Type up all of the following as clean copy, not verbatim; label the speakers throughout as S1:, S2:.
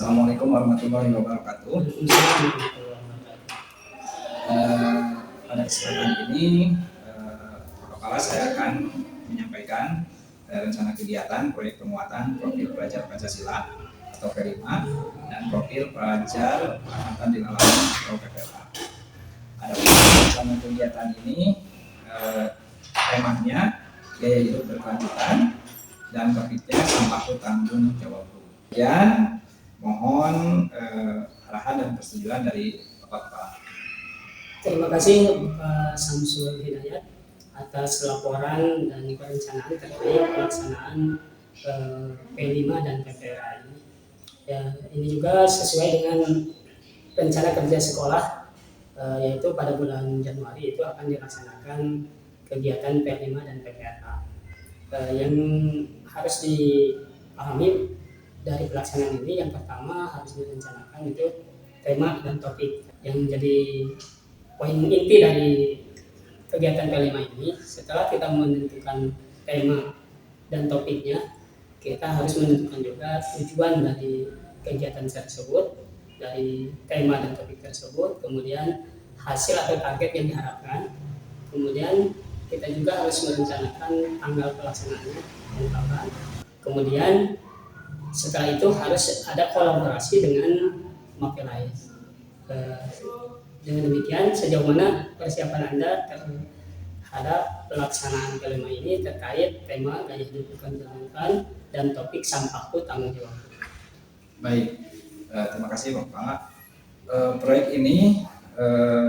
S1: Assalamualaikum warahmatullahi wabarakatuh. Pada kesempatan ini, Pak Kepala saya akan menyampaikan rencana kegiatan proyek penguatan profil pelajar Pancasila atau P5 dan profil pelajar Angkatan di Lawan atau PPLA. Ada rencana kegiatan ini, temanya gaya hidup berkelanjutan dan topiknya sampahku tanggung jawabku. Kemudian mohon arahan dan persetujuan dari Bapak Kepala.
S2: Terima kasih Pak Samsul Hidayat atas laporan dan perencanaan terkait pelaksanaan P5 dan PPLA ini. Ya, ini juga sesuai dengan rencana kerja sekolah, yaitu pada bulan Januari itu akan dilaksanakan kegiatan P5 dan PPLA. Yang harus dipahami dari pelaksanaan ini, yang pertama harus direncanakan itu tema dan topik yang menjadi poin inti dari kegiatan P5 ini. Setelah kita menentukan tema dan topiknya, kita harus menentukan juga tujuan dari kegiatan tersebut, dari tema dan topik tersebut, kemudian hasil atau target yang diharapkan, kemudian kita juga harus merencanakan tanggal pelaksanaannya dan kapan. Kemudian setelah itu harus ada kolaborasi dengan mapel lain. Dengan demikian, sejauh mana persiapan Anda terhadap pelaksanaan P5 ini terkait tema gaya hidup berkelanjutan dan topik sampahku tanggung jawab?
S1: Baik, terima kasih Bapak. Proyek ini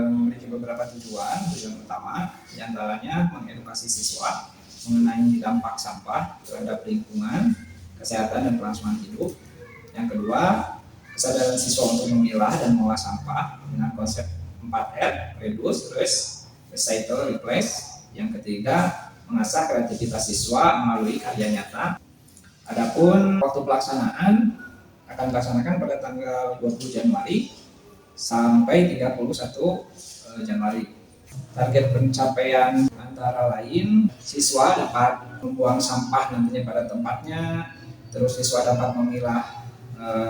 S1: memiliki beberapa tujuan utama, diantaranya mengedukasi siswa mengenai dampak sampah terhadap lingkungan, kesehatan dan kelangsungan hidup. Yang kedua, kesadaran siswa untuk memilah dan mengolah sampah dengan konsep 4R, reduce, reuse, recycle, replace. Yang ketiga, mengasah kreativitas siswa melalui karya nyata. Adapun waktu pelaksanaan akan dilaksanakan pada tanggal 20 Januari sampai 31 Januari. Target pencapaian antara lain, siswa dapat membuang sampah nantinya pada tempatnya, terus siswa dapat memilah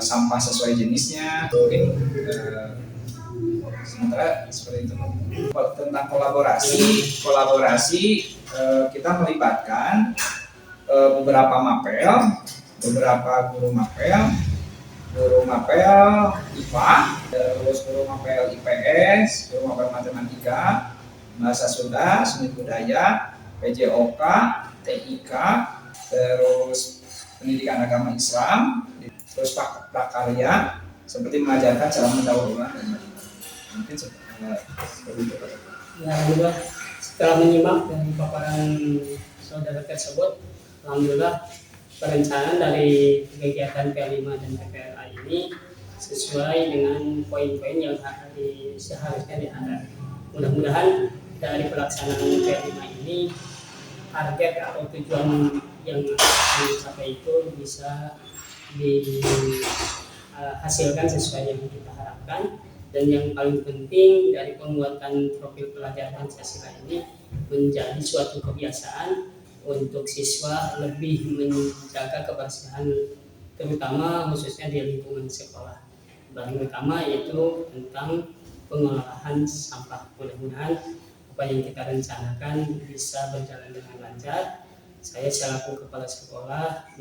S1: sampah sesuai jenisnya. Mungkin sementara seperti itu. Tentang kolaborasi kita melibatkan beberapa mapel, beberapa guru mapel IPA, terus guru mapel IPS, guru mapel matematika, bahasa Sunda, seni budaya, PJOK, TIK, terus pendidikan agama Islam, terus prakarya, seperti mengajarkan cara mendaur ulang dan mungkin seperti itu.
S2: Ya, juga setelah menyimak dari paparan saudara tersebut, alhamdulillah perencanaan dari kegiatan P5 dan PPLA ini sesuai dengan poin-poin yang seharusnya dihadapi. Mudah-mudahan dari pelaksanaan P5 ini target atau tujuan yang akan dicapai itu bisa dihasilkan sesuai yang kita harapkan. Dan yang paling penting dari penguatan profil pelajar Pancasila ini menjadi suatu kebiasaan untuk siswa lebih menjaga kebersihan, terutama khususnya di lingkungan sekolah. Paling utama yaitu tentang pengolahan sampah. Mudah-mudahan apa yang kita rencanakan bisa berjalan dengan lancar. Saya selaku kepala sekolah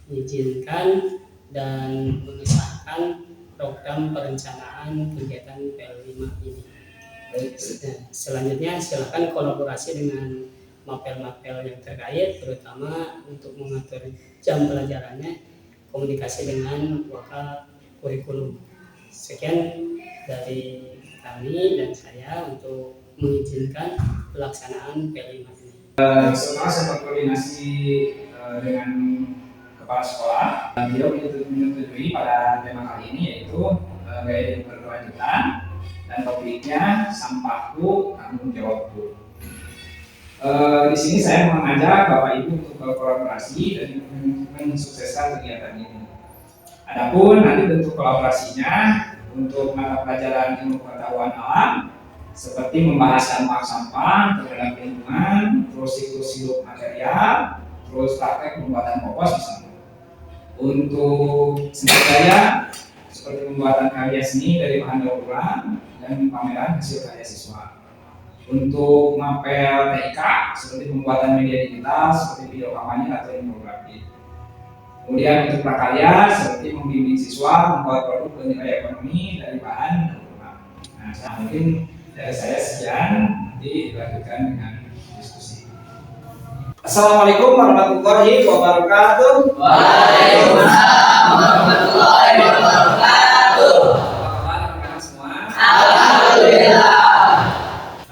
S2: mengizinkan dan mengesahkan program perencanaan kegiatan P5 ini. Selanjutnya silakan kolaborasi dengan mapel-mapel yang terkait, terutama untuk mengatur jam pelajarannya, komunikasi dengan wakil kurikulum. Sekian dari kami dan saya untuk mengizinkan pelaksanaan P5 ini.
S1: Setelah saya berkoordinasi dengan kepala sekolah, beliau menyetujui pada tema kali ini yaitu gaya hidup berkelanjutan dan topiknya sampahku tanggung jawabku. Di sini saya mengajak Bapak Ibu untuk berkolaborasi dan mensukseskan kegiatan ini. Adapun nanti bentuk kolaborasinya untuk mata pelajaran ilmu pengetahuan alam seperti membahas dampak sampah terhadap lingkungan, terus siklus hidup material, terus praktek pembuatan kompos misalnya. Untuk seni budaya seperti pembuatan karya seni dari bahan daur ulang dan pameran hasil karya siswa. Untuk mapel TIK seperti pembuatan media digital seperti video kampanye atau infografi. Kemudian untuk prakarya seperti membimbing siswa membuat produk bernilai ekonomi dari bahan daur ulang. Nah, mungkin dari saya sekian, nanti dilanjutkan dengan diskusi. Assalamualaikum warahmatullahi wabarakatuh.
S3: Waalaikumsalam warahmatullahi wabarakatuh.
S1: Apa kabar anak-anak semua?
S3: Alhamdulillah.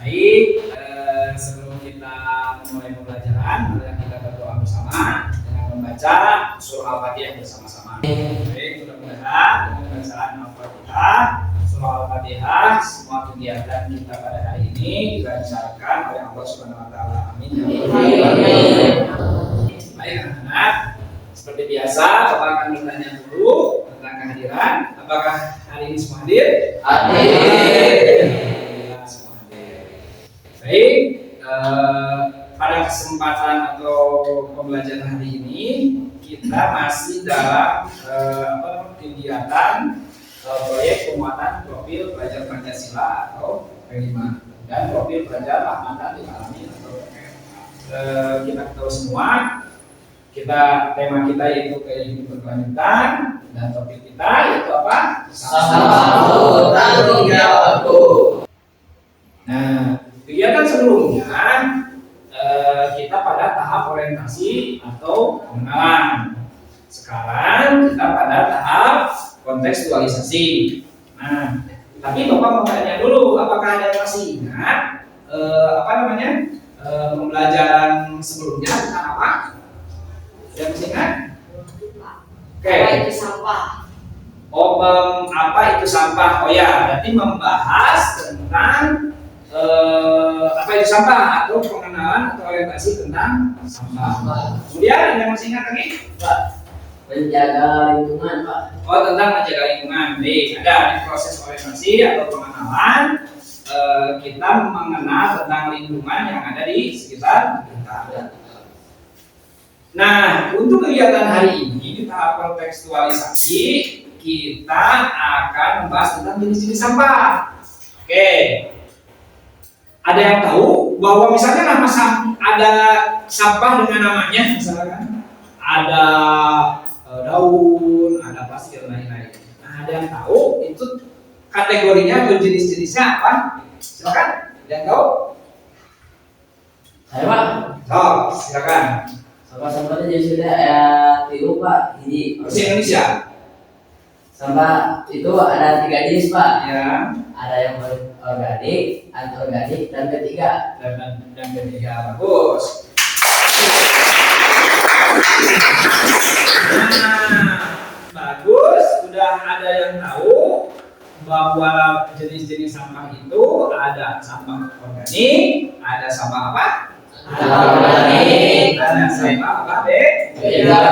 S1: Baik, sebelum kita memulai pembelajaran, mari kita berdoa bersama dengan membaca surah Al-Fatihah bersama-sama. Baik, mudah-mudahan dengan bacaan Al-Fatihah, surah Al-Fatihah, semua kegiatan kita pada hari ini dilancarkan oleh Allah Subhanahu Wa Taala. Amin. Baik anak-anak, seperti biasa, Bapak akan bertanya dulu tentang kehadiran. Apakah hari ini semua hadir?
S3: Hadir.
S1: Semua hadir. Baik, pada kesempatan atau pembelajaran hari ini kita masih dalam kegiatan proyek penguatan profil pelajar Pancasila atau P5 dan profil pelajar Rahmatan lil Alamin atau kita tahu semua tema kita yaitu gaya hidup berkelanjutan dan topik kita yaitu apa?
S3: Sambut tanggung jawabku.
S1: Nah, kegiatan sebelumnya kita pada tahap orientasi atau pengenalan. Sekarang kita pada tahap kontekstualisasi. Nah, tapi Bapak mau tanya dulu, apakah ada yang masih ingat pembelajaran sebelumnya tentang apa? Ada yang masih ingat? Oke.
S3: Apa itu sampah?
S1: Apa itu sampah? Oh ya, berarti membahas tentang apa itu sampah atau pengenalan atau orientasi tentang sampah. Kemudian ada yang masih ingat lagi?
S3: Pak, menjaga lingkungan, Pak.
S1: Oh, tentang menjaga lingkungan. Baik, ada di proses orientasi atau pengenalan kita mengenal tentang lingkungan yang ada di sekitar kita. Nah, untuk kegiatan hari ini di tahap kontekstualisasi kita akan membahas tentang jenis-jenis sampah. Oke. Ada yang tahu bahwa misalnya ada sampah dengan namanya, misalkan ada daun, ada plastik dan lain-lain. Nah, ada yang tahu itu kategorinya atau jenis-jenisnya apa? Silakan. Ada yang tahu?
S3: Saya, Pak.
S1: Oh, silakan.
S3: Sampah-sampahnya jadi sudah tiru, Pak. Jadi
S1: Bahasa Indonesia.
S3: sampah itu ada 3 jenis, Pak.
S1: Ya.
S3: Ada yang organik, anorganik, dan ketiga.
S1: Dan ketiga bagus. Nah, bagus. Sudah ada yang tahu bahwa jenis-jenis sampah itu ada sampah organik, ada sampah apa?
S3: Organik,
S1: ada sampah apa?
S3: Beda.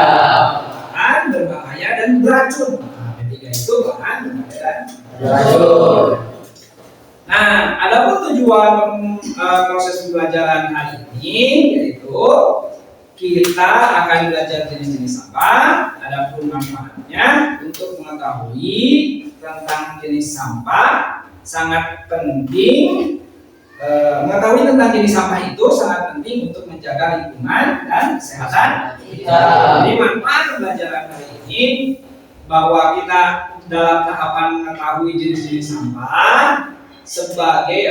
S1: Bahan berbahaya dan beracun. Nah, ketiga itu bahan berbahaya dan
S3: Beracun.
S1: Nah, adapun tujuan proses pembelajaran hari ini yaitu kita akan belajar jenis-jenis sampah, adapun manfaatnya untuk mengetahui tentang jenis sampah sangat penting. Mengetahui tentang jenis sampah itu sangat penting untuk menjaga lingkungan dan kesehatan kita. Jadi manfaat pembelajaran hari ini bahwa kita dalam tahapan mengetahui jenis-jenis sampah sebagai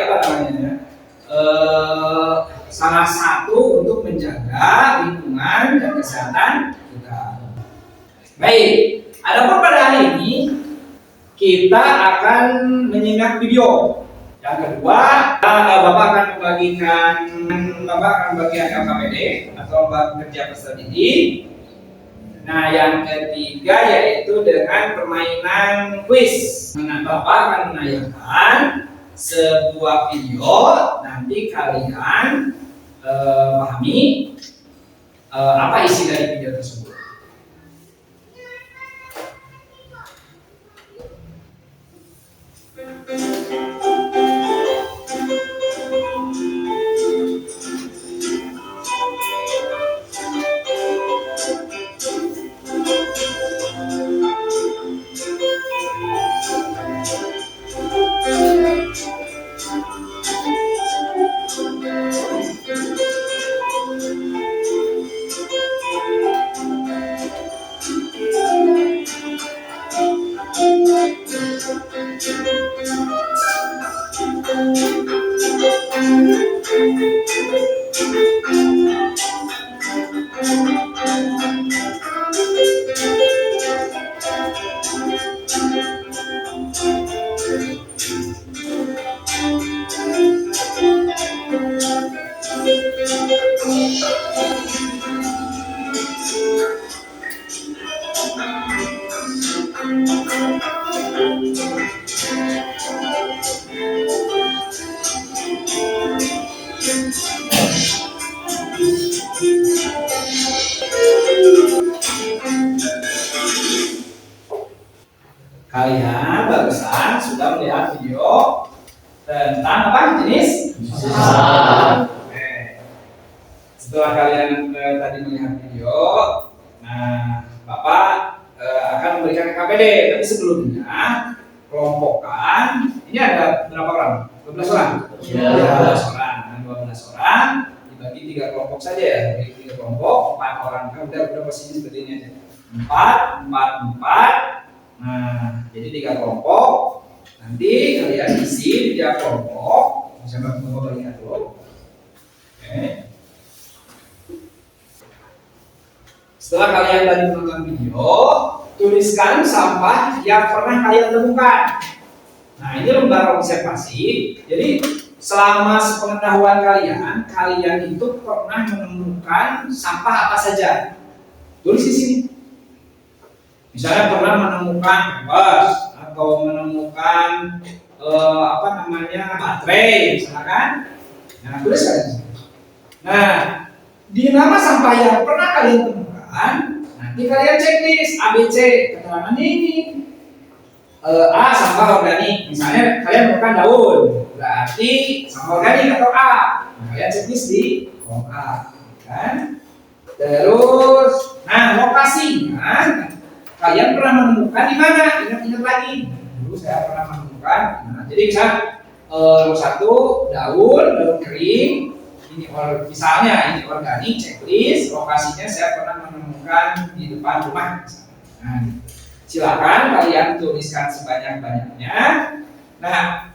S1: salah satu untuk menjaga lingkungan dan kesehatan kita. Baik, adapun pada hari ini kita akan menyimak video. Yang kedua, Bapak akan membagikan LKPD atau lomba kerja peserta didik. Nah, yang ketiga yaitu dengan permainan kuis. Nah, Bapak akan menayangkan sebuah video, nanti kalian pahami apa isi dari video tersebut. kalian barusan sudah melihat video tentang apa jenis sesar. Oke. Setelah kalian tadi melihat video, nah Bapak akan memberikan KPD. Tapi sebelumnya kelompokkan. Ini ada berapa orang? 12 orang.
S3: Ya.
S1: 12 orang. Nah, 12 orang dibagi 3 kelompok saja ya. Dibagi 3 kelompok, 4 orang. Kan udah posisinya seperti ini aja. 4, 4, 4. Nah, jadi 3 kelompok. Nanti kalian isi di tiap kelompok. Coba Bapak lihat dulu. Oke. Setelah kalian tadi menonton video, tuliskan sampah yang pernah kalian temukan. Nah, ini lembar observasi. Jadi selama sepengetahuan kalian, kalian itu pernah menemukan sampah apa saja. Tulis di sini. Misalnya pernah menemukan bus atau menemukan baterai, misalkan. Nah, tuliskan di sini. Nah, di nama sampah yang pernah kalian temukan, nanti kalian checklist ABC keterangannya ini. A sampah organik, misalnya kalian menemukan daun, berarti sampah organik atau A. Nah, kalian checklist di kolom A, kan? Terus, nah lokasinya kalian pernah menemukan di mana? Ingat-ingat lagi. Dulu saya pernah menemukan. Nah, jadi misal satu daun kering. Misalnya ini organik, checklist, lokasinya saya pernah menemukan di depan rumah. Nah, silakan kalian tuliskan sebanyak-banyaknya. Nah,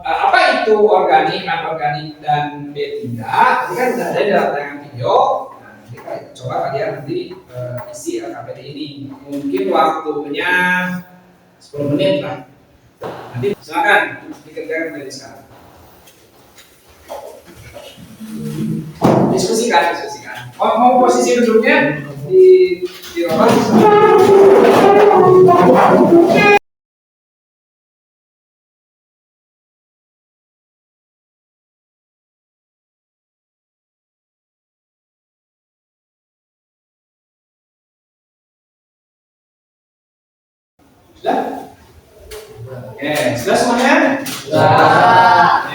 S1: apa itu organik, anorganik, dan B3? Ini kan sudah ada dalam tayangan video. Nah, nanti coba kalian nanti isi KPD ini. Mungkin waktunya 10 menit lah. Nanti silakan dikerjakan dari sekarang. Diskusikan. Mau posisi duduknya di rumah. Sudah? Oke, sudah semuanya?
S3: Sudah.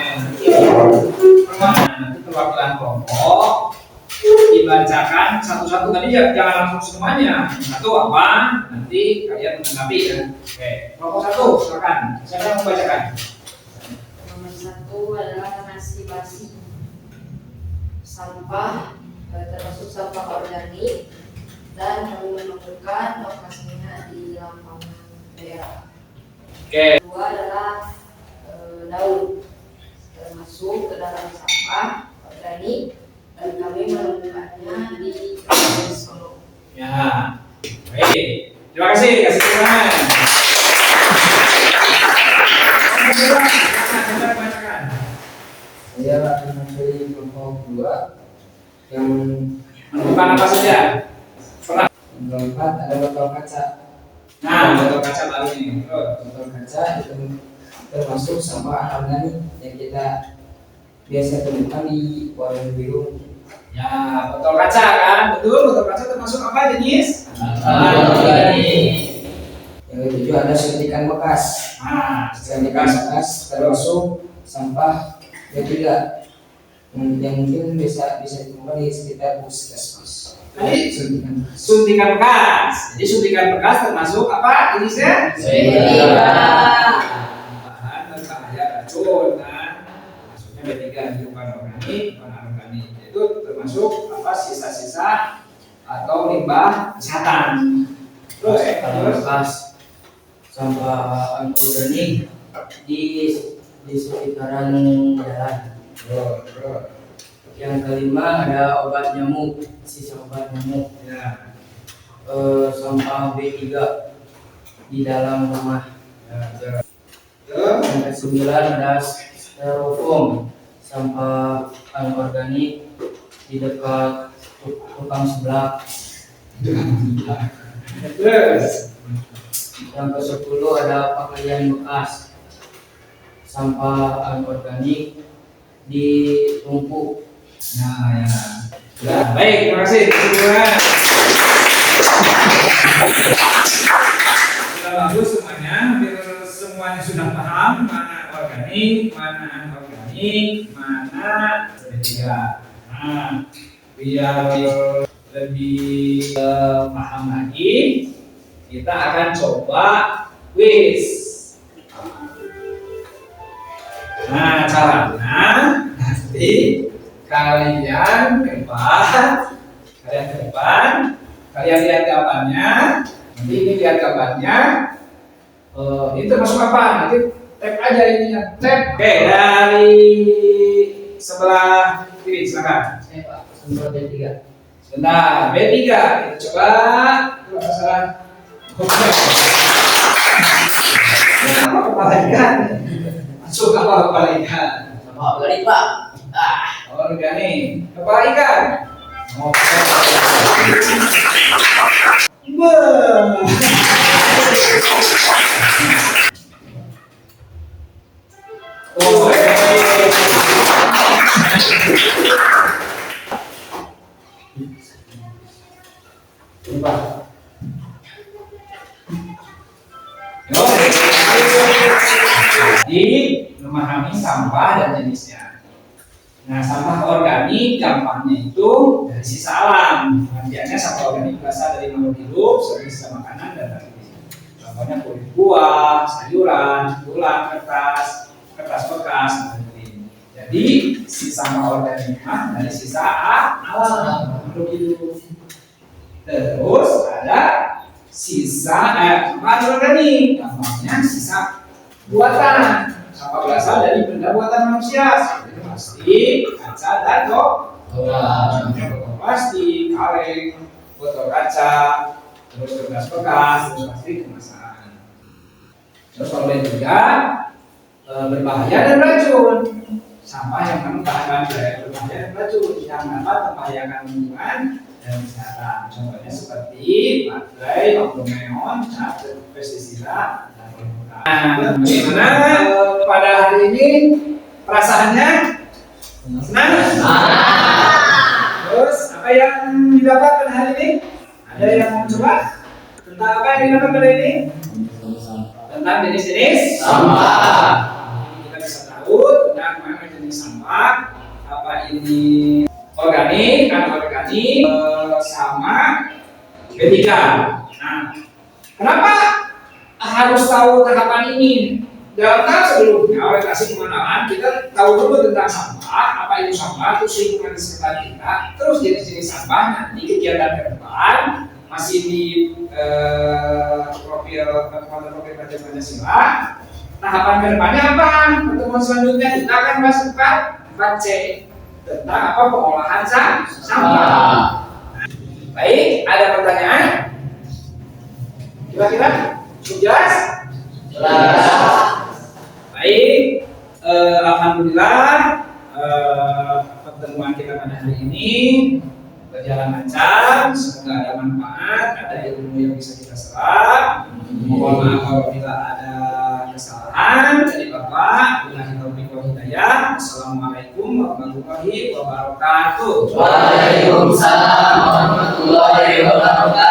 S1: Nanti perwakilan kelompok dibacakan satu-satu, tadi jangan langsung semuanya. Satu apa? Nanti kalian menanggapi ya. Oke, kelompok 1 silakan. Siapa yang membacakan?
S4: Nomor 1 adalah nasi basi. Sampah termasuk sampah organik dan kami menemukan lokasinya di Lampang daerah.
S1: Oke.
S4: Kedua adalah daun termasuk ke dalam sampah organik dan kami menemukannya di Solo.
S1: Ya. Baik. Terima kasih. Kasih tangan.
S3: Saya akan memilih kelompok 2 yang
S1: Menemukan apa saja? Pernah.
S3: keempat ada botol kaca.
S1: Nah, botol kaca baru ini.
S3: Botol kaca itu termasuk sampah organik yang kita biasa temukan di warung biru.
S1: Ya, botol kaca kan? Betul, botol kaca termasuk apa jenis?
S3: Organik. Yang ketujuh ada suntikan bekas.
S1: Nah,
S3: Suntikan bekas termasuk sampah B3 yang mungkin bisa ditemukan di sekitar puskesmas.
S1: Tadi
S3: Suntikan
S1: suntikan bekas. Jadi suntikan bekas termasuk apa jenisnya? Bahan berbahaya racun kan. Maksudnya B3 bukan organik, bukan anorganik. Itu termasuk apa sisa-sisa atau limbah kesehatan. Terus
S3: bekas sampah anorganik di sekitaran jalan. Yang kelima ada obat nyamuk, sisa obat nyamuk.
S1: Ya.
S3: Sampah B3 di dalam rumah.
S1: Terus
S3: Yang kesembilan ada styrofoam, sampah anorganik di dekat tukang seblak.
S1: terus
S3: Yang ke-10 ada pakaian bekas, sampah anorganik di tumpuk.
S1: nah ya. Sudah, baik, terima kasih. Kesimpulan. Sudah bagus semuanya, hampir mana anorganik, mana B3. Nah, biar lebih paham lagi, kita akan coba quiz. Nah, caranya nanti kalian lihat gambarnya. Nanti ini lihat gambarnya. Ini termasuk apa? Nanti tap aja ininya. Tap. Oke, dari sebelah kiri silakan.
S3: Pak, sumber B3.
S1: Sebentar, B3 kita coba. Salah. Oke. Apa kepala ikan? Masuk apa kepala ikan?
S3: Sama organik, Pak.
S1: Organik. Kepala ikan. Oke. Jadi memahami sampah dan jenisnya. Nah, sampah organik gampangnya itu dari sisa alam. Artinya sampah organik berasal dari makhluk hidup seperti sisa makanan dan lain-lain. Contohnya kulit buah, sayuran, tulang, kertas bekas, dan lain-lain. Jadi sisa sampah organik dari sisa alam makhluk hidup. Terus ada sisa anorganik, gampangnya sisa buatan. Sampah berasal dari benda buatan manusia seperti plastik, kaca, dan botol plastik, kaleng, botol kaca, terus kertas bekas, terus plastik kemasan. Terus kalau yang juga berbahaya dan beracun. Sampah yang membahayakan berbahaya dan beracun yang dapat membahayakan lingkungan dan kesehatan. Contohnya seperti baterai, oknum neon, cat, pestisida, dan hormon. Nah, bagaimana pada hari ini perasaannya? Senang? Terus apa yang didapat pada hari ini? Ada yang mau coba? Tentang apa yang didapat pada ini? Tentang jenis-jenis sampah. Kita bisa tahu tentang mana jenis sampah, apa ini organik, anorganik, sama B3. Nah, kenapa harus tahu tahapan ini? Dalam tahap sebelumnya, orientasi pengenalan, kita tahu dulu tentang sampah, apa itu sampah, terus lingkungan di sekitar kita, terus jenis-jenis sampah. Nanti kegiatan ke depan masih di profil Pelajar Pancasila. Tahapan ke depannya apa? Pertemuan selanjutnya kita akan bahas 4C tentang apa pengolahan sampah. Baik, ada pertanyaan? Kira-kira jelas? Baik, alhamdulillah pertemuan kita pada hari ini berjalan lancar. Semoga ada manfaat, ada ilmu yang bisa kita serap. Mohon maaf apabila ada kesalahan dari Bapak. Billahi taufiq wal hidayah. Assalamualaikum warahmatullahi wabarakatuh.
S3: Waalaikumsalam warahmatullahi wabarakatuh.